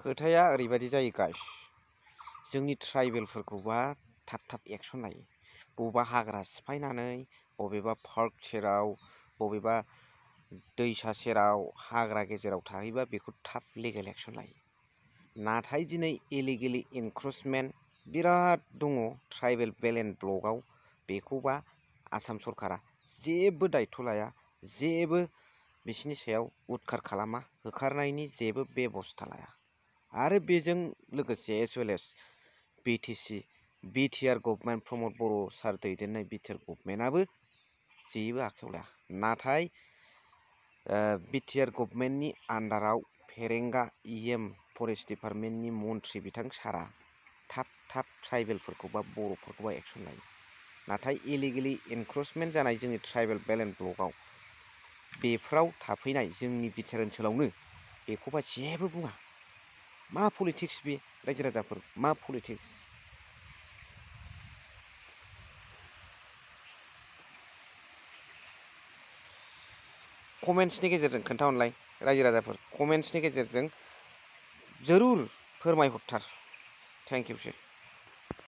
खोथाया ओरैबायदि जायो गाइस, जोंनि ट्राइबेलफोरखौबा थाब थाब एक्सन लायो। बबेबा हाग्रा सिफायनानै बबेबा पार्क सेराव बबेबा दैसा सेराव हाग्रा गेजेराव थाहैबा बेखौ थाब लिगेल एक्सन लायो। नाथाय दिनै इलिगेलि इनक्रोचमेन्ट बिराद दङ ट्राइबेल बेलेन्ड ब्लकआव, बेखौबा आसाम सरकारा जेबो दायथ' लाया, जेबो बिसिनि सायाव उदखार खालामा, होखारनायनि जेबो बेबस्था लाया। आरो बेजों लोगोसे as well as BTR government प्रमद बर' सार दैदेननाय बिटिआर गभर्नमेन्टआबो जेबो आखायाव लाया। नाथाय बिटिआर गभर्नमेन्टनि आन्डाराव फेरेंगा इएम फरेस्ट डिपार्टमेन्टनि मन्थ्रि बिथां सारा थाब थाब ट्राइबेलफोरखौबा बर'फोरखौबा एक्सन लायो। नाथाय इलिगेलि इनक्रोचमेन्ट जानाय जोंनि ट्राइबेल बेलेन्ड ब्लकआव बेफ्राव थाफैनाय जोंनि बिटिआर ओनसोलावनो बेखौबा जेबो बुङा। मा पलिटिक्स बे रायजो राजाफोर, मा पलिटिक्स? कमेन्ट्सनि गेजेरजों खोन्थाहरलाय रायजो राजाफोर, कमेन्ट्सनि गेजेरजों जरुर फोरमायहरथार। थेंक इउ सै।